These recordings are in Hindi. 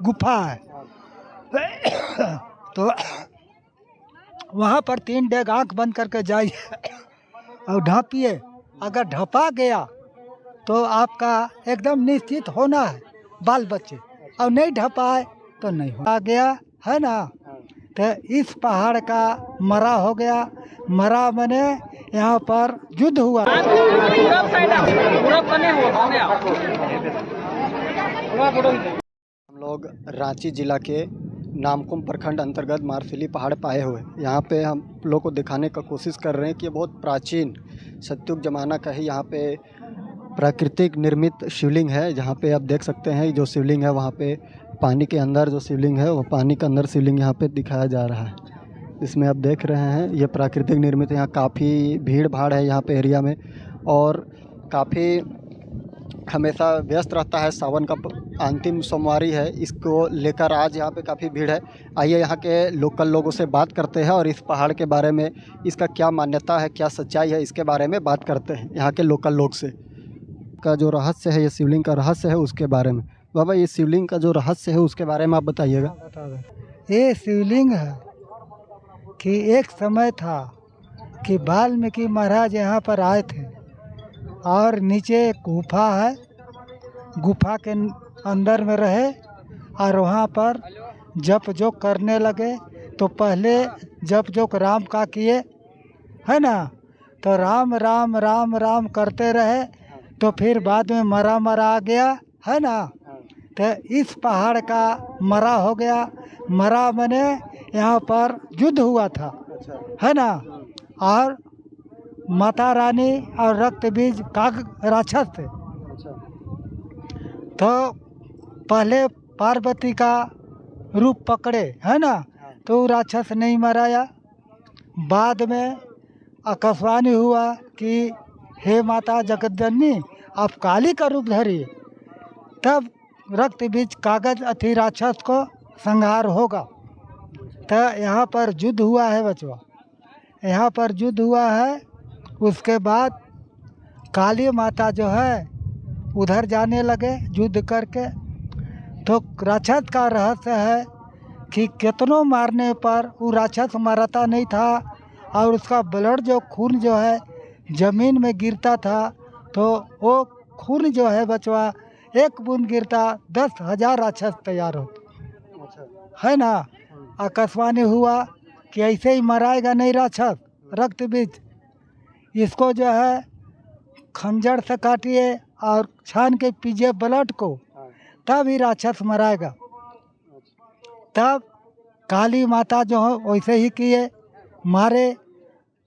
गुफा है। तो वहाँ पर 3 डेग आँख बंद करके जाइए और ढाँपिए। अगर ढपा गया तो आपका एकदम निश्चित होना है बाल बच्चे, और नहीं ढपाए तो नहीं हो। आ गया है ना। तो इस पहाड़ का मरा हो गया। मरा बने यहाँ पर युद्ध हुआ। हम लोग रांची जिला के नामकुम प्रखंड अंतर्गत मारफिली पहाड़ पाए हुए, यहाँ पे हम लोग को दिखाने का कोशिश कर रहे हैं कि ये बहुत प्राचीन सतयुग जमाना का ही यहाँ पे प्राकृतिक निर्मित शिवलिंग है। जहाँ पे आप देख सकते हैं जो शिवलिंग है वहाँ पे पानी के अंदर जो शिवलिंग है वो पानी के अंदर शिवलिंग यहाँ पे दिखाया जा रहा है। इसमें आप देख रहे हैं ये प्राकृतिक निर्मित। यहाँ काफ़ी भीड़ भाड़ है यहाँ पे एरिया में, और काफ़ी हमेशा व्यस्त रहता है। सावन का अंतिम सोमवारी है, इसको लेकर आज यहाँ पे काफ़ी भीड़ है। आइए यहाँ के लोकल लोगों से बात करते हैं और इस पहाड़ के बारे में, इसका क्या मान्यता है, क्या सच्चाई है, इसके बारे में बात करते हैं यहाँ के लोकल लोग से। का जो रहस्य है, ये शिवलिंग का रहस्य है, उसके बारे में। बाबा, ये शिवलिंग का जो रहस्य है उसके बारे में आप बताइएगा। ये शिवलिंग है कि एक समय था कि वाल्मीकि महाराज यहाँ पर आए थे, और नीचे एक गुफा है, गुफा के अंदर में रहे और वहाँ पर जप जो करने लगे। तो पहले जप जो राम का किए है ना, तो राम राम राम राम करते रहे। तो फिर बाद में मरा आ गया है ना। तो इस पहाड़ का मरा हो गया। मरा बने यहाँ पर युद्ध हुआ था है ना, और माता रानी और रक्त बीज काग राक्षस थे। तो पहले पार्वती का रूप पकड़े है ना, तो राक्षस नहीं मराया। बाद में आकाशवाणी हुआ कि हे माता जगतजननी, आप काली का रूप धरिए, तब रक्त बीज कागज अति राक्षस को संहार होगा। तो यहाँ पर युद्ध हुआ है बचवा, यहाँ पर युद्ध हुआ है। उसके बाद काली माता जो है उधर जाने लगे युद्ध करके। तो राक्षस का रहस्य है कि कितनों मारने पर वो राक्षस मरता नहीं था, और उसका ब्लड जो खून जो है ज़मीन में गिरता था, तो वो खून जो है बचवा एक बूंद गिरता 10,000 राक्षस तैयार होते है ना। आकाशवाणी हुआ कि ऐसे ही मराएगा नहीं राक्षस रक्त बीज, इसको जो है खंजर से काटिए और छान के पीजिए ब्लड को, तब ही राक्षस मराएगा। तब काली माता जो है वैसे ही किए, मारे,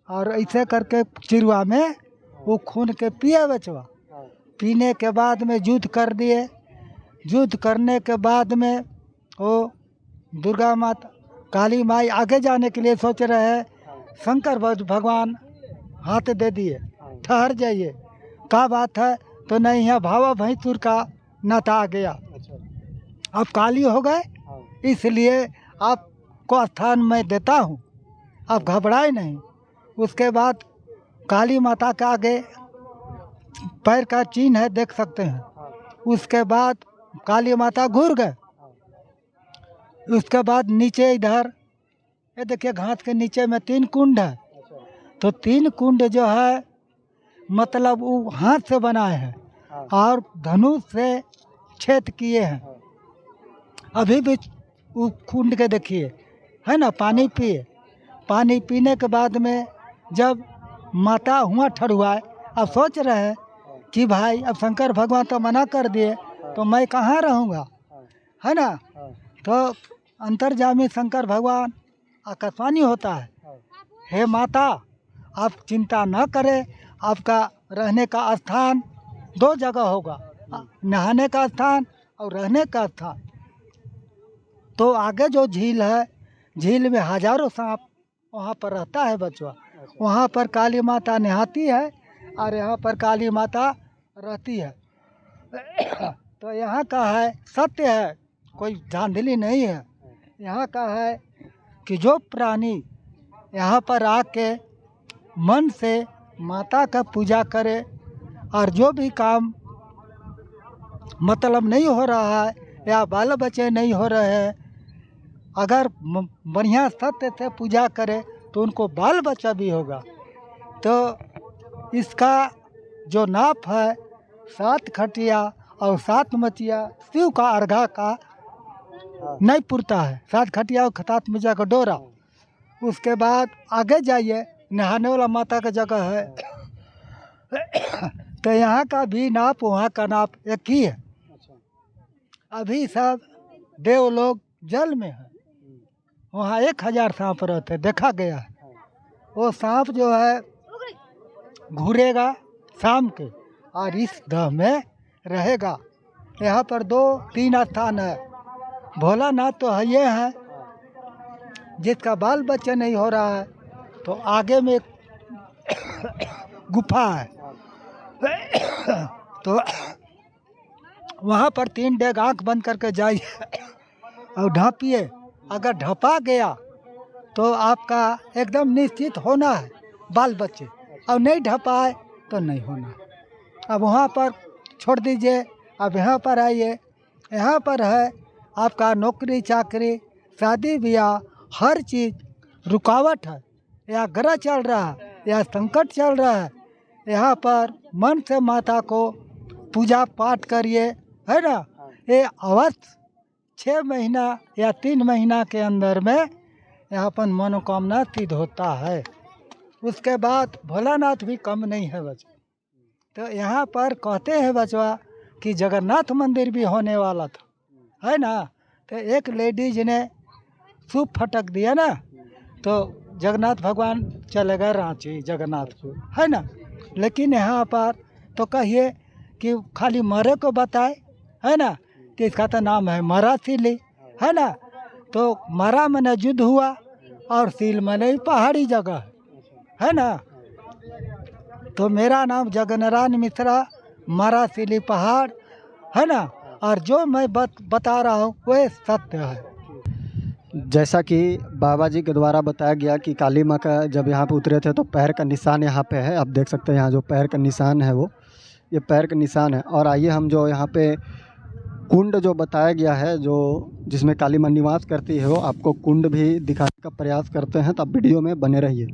और ऐसे करके चिरुआ में वो खून के पिए बचवा। पीने के बाद में युद्ध कर दिए। युद्ध करने के बाद में वो दुर्गा माता काली माई आगे जाने के लिए सोच रहे हैं। शंकर भगवान हाथ दे दिए, ठहर जाइए, क्या बात है। तो नहीं है, भावा भैंसुर का नाता आ गया, अब काली हो गए, इसलिए आपको स्थान मैं देता हूँ, आप घबराए नहीं। उसके बाद काली माता के आगे पैर का चिन्ह है, देख सकते हैं। उसके बाद काली माता घूर गए। उसके बाद नीचे इधर ये देखिए घास के नीचे में 3 कुंड है। तो 3 कुंड जो है मतलब वो हाथ से बनाए हैं और धनुष से छेद किए हैं। अभी भी वो कुंड के देखिए है ना, पानी पिए। पानी पीने के बाद में जब माता हुआ ठड़ुआए, अब सोच रहे हैं कि भाई अब शंकर भगवान तो मना कर दिए, तो मैं कहाँ रहूँगा है ना। तो अंतर्जामी शंकर भगवान आकाशवाणी होता है, हे माता आप चिंता न करें, आपका रहने का स्थान 2 जगह होगा, नहाने का स्थान और रहने का स्थान। तो आगे जो झील है, झील में हजारों सांप वहाँ पर रहता है बचवा। वहाँ पर काली माता नहाती है और यहाँ पर काली माता रहती है। तो यहाँ का है सत्य है, कोई धांधली नहीं है। यहाँ का है कि जो प्राणी यहाँ पर आके मन से माता का पूजा करे और जो भी काम मतलब नहीं हो रहा है या बाल बच्चे नहीं हो रहे हैं, अगर बढ़िया सत्य से पूजा करे तो उनको बाल बच्चा भी होगा। तो इसका जो नाप है 7 खटिया और 7 मचिया शिव का अर्घा का नहीं पुरता है। 7 खटिया और 7 मचिया का डोरा। उसके बाद आगे जाइए, नहाने वाला माता का जगह है तो यहाँ का भी नाप वहाँ का नाप एक ही है। अभी सब देव लोग जल में है, वहाँ 1000 सांप रहते, देखा गया है। वो सांप जो है घूरेगा शाम के और इस दह में रहेगा। यहाँ पर 2-3 स्थान है। भोलानाथ तो है ये है, जिसका बाल बच्चे नहीं हो रहा है तो आगे में एक गुफा है तो वहाँ पर 3 डेग आँख बंद करके जाइए और ढाँपिए। अगर ढपा गया तो आपका एकदम निश्चित होना है बाल बच्चे, और नहीं ढपाए तो नहीं होना। अब वहाँ पर छोड़ दीजिए, अब यहाँ पर आइए। यहाँ पर है आपका नौकरी चाकरी, शादी ब्याह, हर चीज़ रुकावट है, या ग्रह चल रहा है या संकट चल रहा है। यहाँ पर मन से माता को पूजा पाठ करिए, है ना। ये अवश्य 6 महीना या 3 महीना के अंदर में यहाँ पर मनोकामना सिद्ध होता है। उसके बाद भोलानाथ भी कम नहीं है बच्चा। तो यहाँ पर कहते हैं बचवा कि जगन्नाथ मंदिर भी होने वाला था, है ना। तो एक लेडीज ने सूप फटक दिया ना, तो जगन्नाथ भगवान चले गए रांची जगन्नाथपुर, है ना। लेकिन यहाँ पर तो कहिए कि खाली मरे को बताए, है ना। तो इसका तो नाम है मरा सीली, है ना। तो मरा मैंने युद्ध हुआ और सील मैंने पहाड़ी जगह है ना। तो मेरा नाम जगनारायण मिश्रा, मरा सीली पहाड़, है ना। और जो मैं बता रहा हूँ वह सत्य है। जैसा कि बाबा जी के द्वारा बताया गया कि काली माँ का जब यहाँ पे उतरे थे तो पैर का निशान यहाँ पे है। आप देख सकते हैं यहाँ जो पैर का निशान है वो ये पैर का निशान है। और आइए हम जो यहाँ पे कुंड जो बताया गया है जो जिसमें काली माँ निवास करती है वो आपको कुंड भी दिखाने का प्रयास करते हैं, तो आप वीडियो में बने रहिए।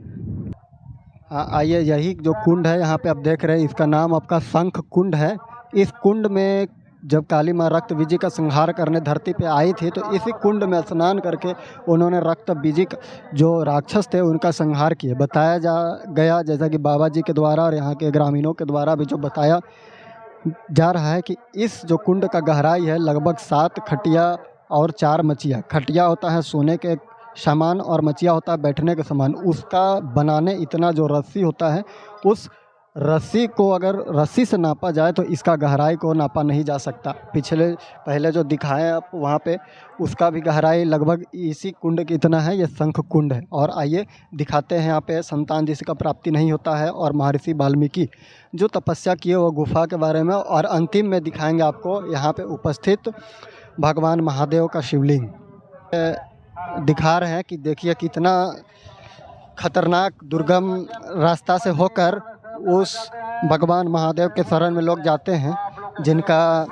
हाँ आइए, यही जो कुंड है यहाँ पे आप देख रहे हैं, इसका नाम आपका शंख कुंड है। इस कुंड में जब काली माँ रक्त बीजी का संहार करने धरती पे आई थी तो इसी कुंड में स्नान करके उन्होंने रक्त बीजी जो राक्षस थे उनका संहार किया। बताया गया जैसा कि बाबा जी के द्वारा और यहाँ के ग्रामीणों के द्वारा भी जो बताया जा रहा है कि इस जो कुंड का गहराई है लगभग 7 खटिया और 4 मचिया। खटिया होता है सोने के सामान और मचिया होता है बैठने के सामान। उसका बनाने इतना जो रस्सी होता है, उस रस्सी को अगर रस्सी से नापा जाए तो इसका गहराई को नापा नहीं जा सकता। पहले जो दिखाएं आप वहाँ पे उसका भी गहराई लगभग इसी कुंड की इतना है। ये शंख कुंड है। और आइए दिखाते हैं यहाँ पे संतान जिसका प्राप्ति नहीं होता है और महर्षि वाल्मीकि जो तपस्या किए वो गुफा के बारे में। और अंतिम में दिखाएंगे आपको यहाँ पे उपस्थित भगवान महादेव का शिवलिंग दिखा रहे हैं कि देखिए कितना खतरनाक दुर्गम रास्ता से होकर उस भगवान महादेव के शरण में लोग जाते हैं जिनका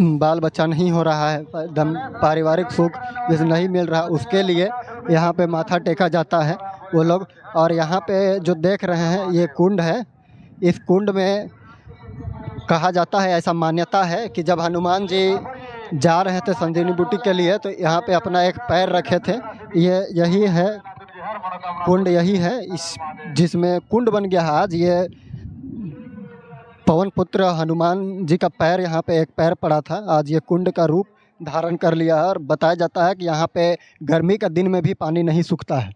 बाल बच्चा नहीं हो रहा है, एकदम पारिवारिक सुख जिसे नहीं मिल रहा, उसके लिए यहाँ पे माथा टेका जाता है वो लोग। और यहाँ पे जो देख रहे हैं ये कुंड है। इस कुंड में कहा जाता है, ऐसा मान्यता है कि जब हनुमान जी जा रहे थे संजीवनी बूटी के लिए तो यहाँ पे अपना एक पैर रखे थे। ये यही है कुंड, यही है इस जिसमें कुंड बन गया है आज। ये पवन पुत्र हनुमान जी का पैर यहाँ पे एक पैर पड़ा था, आज ये कुंड का रूप धारण कर लिया है। और बताया जाता है कि यहाँ पे गर्मी का दिन में भी पानी नहीं सूखता है।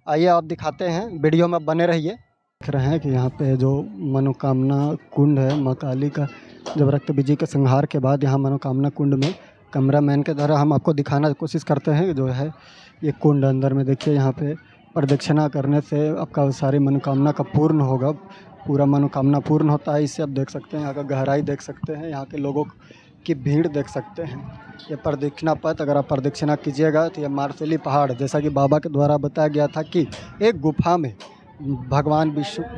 आइए आप दिखाते हैं, वीडियो में बने रहिए। देख रहे हैं कि यहाँ पे जो मनोकामना कुंड है माँ काली का, जब रक्त बीजी के संहार के बाद यहाँ मनोकामना कुंड में कैमरामैन के द्वारा हम आपको दिखाने की कोशिश करते हैं जो है ये कुंड। अंदर में देखिए यहाँ पे प्रदक्षिणा करने से आपका सारी मनोकामना का पूर्ण होगा, पूरा मनोकामना पूर्ण होता है। इससे आप देख सकते हैं यहाँ का गहराई देख सकते हैं, यहाँ के लोगों की भीड़ देख सकते हैं। ये प्रदक्षिणा पथ अगर आप प्रदक्षिणा कीजिएगा तो ये मार्सेली पहाड़, जैसा कि बाबा के द्वारा बताया गया था कि एक गुफा में भगवान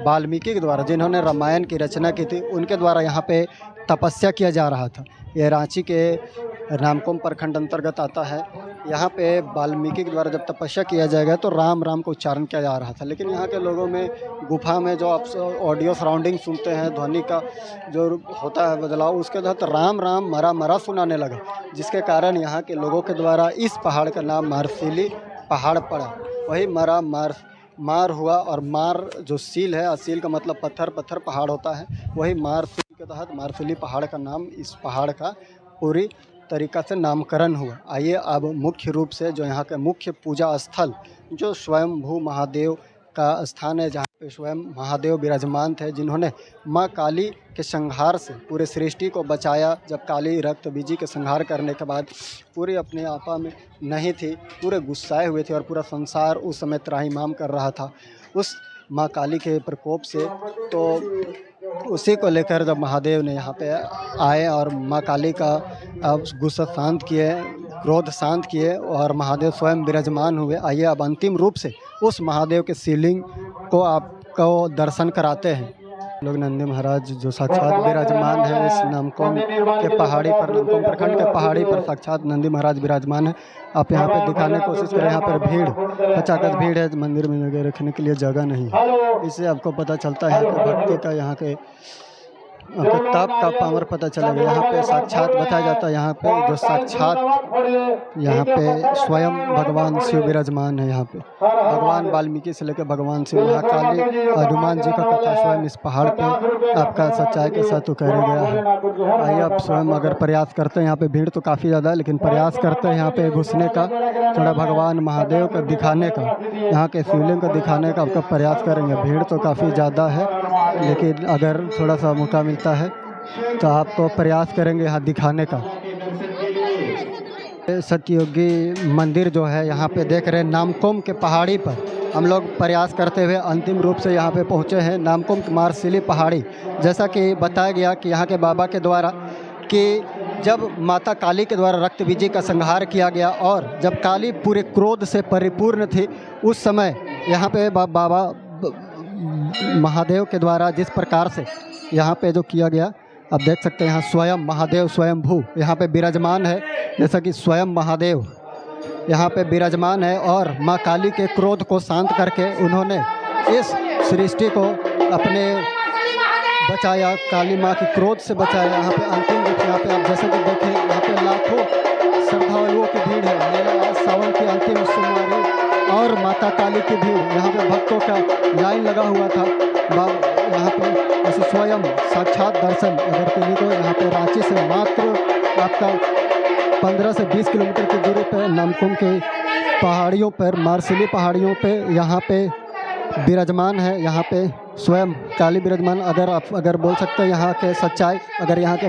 वाल्मीकि के द्वारा जिन्होंने रामायण की रचना की थी उनके द्वारा यहाँ पे तपस्या किया जा रहा था। ये रांची के नामकुम प्रखंड अंतर्गत आता है। यहाँ पे वाल्मीकि के द्वारा जब तपस्या किया जाएगा तो राम राम का उच्चारण किया जा रहा था, लेकिन यहाँ के लोगों में गुफा में जो आप ऑडियो सराउंडिंग सुनते हैं, ध्वनि का जो होता है बदलाव, उसके तहत राम राम मरा मरा सुनाने लगा, जिसके कारण यहाँ के लोगों के द्वारा इस पहाड़ का नाम मारसिली पहाड़ पड़ा। वही मरा मार हुआ, और मार जो सील है, असील का मतलब पत्थर, पत्थर पहाड़ होता है, वही मारसिली के तहत मारसिली पहाड़ का नाम इस पहाड़ का पूरी तरीक़ा से नामकरण हुआ। आइए अब मुख्य रूप से जो यहाँ का मुख्य पूजा स्थल, जो स्वयंभू महादेव का स्थान है, जहाँ पे स्वयं महादेव विराजमान थे, जिन्होंने माँ काली के संहार से पूरे सृष्टि को बचाया। जब काली रक्त बीजी के संहार करने के बाद पूरी अपने आपा में नहीं थी, पूरे गुस्साए हुए थे और पूरा संसार उस समय त्राहिमाम कर रहा था उस माँ काली के प्रकोप से। तो उसी को लेकर जब महादेव ने यहाँ पे आए और माँ काली का गुस्सा शांत किए, क्रोध शांत किए, और महादेव स्वयं विराजमान हुए। आइए अब अंतिम रूप से उस महादेव के शिवलिंग को आपको दर्शन कराते हैं। लोग नंदी महाराज जो साक्षात विराजमान है इस नामकुम के पहाड़ी पर, नामकुम प्रखंड के पहाड़ी पर साक्षात नंदी महाराज विराजमान है। आप यहाँ पे दिखाने की कोशिश करें, यहाँ पर भीड़, खचाखच भीड़ है, मंदिर में जगह रखने के लिए जगह नहीं है। इससे आपको पता चलता है कि भक्ति का, यहाँ के आपको ताप का पावर पता चलेगा। यहाँ पे साक्षात बताया जाता है, यहाँ पे जो साक्षात यहाँ पे स्वयं भगवान शिव विराजमान है। यहाँ पे भगवान वाल्मीकि से लेकर भगवान शिव, महाकाली, हनुमान जी का कथा स्वयं इस पहाड़ पे आपका सच्चाई के साथ उतारा गया है। आइए आप स्वयं अगर प्रयास करते हैं, यहाँ पे भीड़ तो काफ़ी ज़्यादा है, लेकिन प्रयास करते हैं यहाँ पे घुसने का, थोड़ा भगवान महादेव का दिखाने का, यहाँ के शिवलिंग को दिखाने का आपका प्रयास करेंगे। भीड़ तो काफ़ी ज़्यादा है, लेकिन अगर थोड़ा सा मौका मिलता है तो आपको प्रयास करेंगे यहाँ दिखाने का। सत्ययोगी मंदिर जो है यहाँ पे देख रहे हैं, नामकुम के पहाड़ी पर हम लोग प्रयास करते हुए अंतिम रूप से यहाँ पे पहुँचे हैं, नामकुम मारसिली पहाड़ी। जैसा कि बताया गया कि यहाँ के बाबा के द्वारा कि जब माता काली के द्वारा रक्त बीजी का संहार किया गया और जब काली पूरे क्रोध से परिपूर्ण थी, उस समय यहाँ पे बाबा महादेव के द्वारा जिस प्रकार से यहाँ पे जो किया गया, आप देख सकते हैं यहाँ स्वयं महादेव स्वयंभू यहाँ पे विराजमान है। जैसा कि स्वयं महादेव यहाँ पे विराजमान है और माँ काली के क्रोध को शांत करके उन्होंने इस सृष्टि को अपने बचाया, काली माँ की क्रोध से बचाया। यहाँ पे अंतिम रूप यहाँ पे आप जैसे कि देखें, यहाँ पे लाखों श्रद्धालुओं की भीड़ है। मेला सावन की अंतिम सोमवारी और माता काली की भीड़, यहाँ पे भक्तों का लाइन लगा हुआ था। यहाँ पे ऐसे स्वयं साक्षात दर्शन अगर किसी को यहाँ पे रांची से मात्र आपका 15 से 20 किलोमीटर की दूरी पर नामकुम के पहाड़ियों पर, मारसिली पहाड़ियों पे यहाँ पे विराजमान है। यहाँ पे स्वयं काली विराजमान। अगर आप बोल सकते हैं यहाँ के सच्चाई, अगर यहाँ के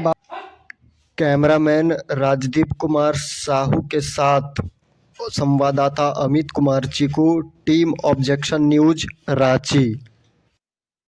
कैमरामैन राजदीप कुमार साहू के साथ संवाददाता अमित कुमार चीकू, टीम ऑब्जेक्शन न्यूज रांची।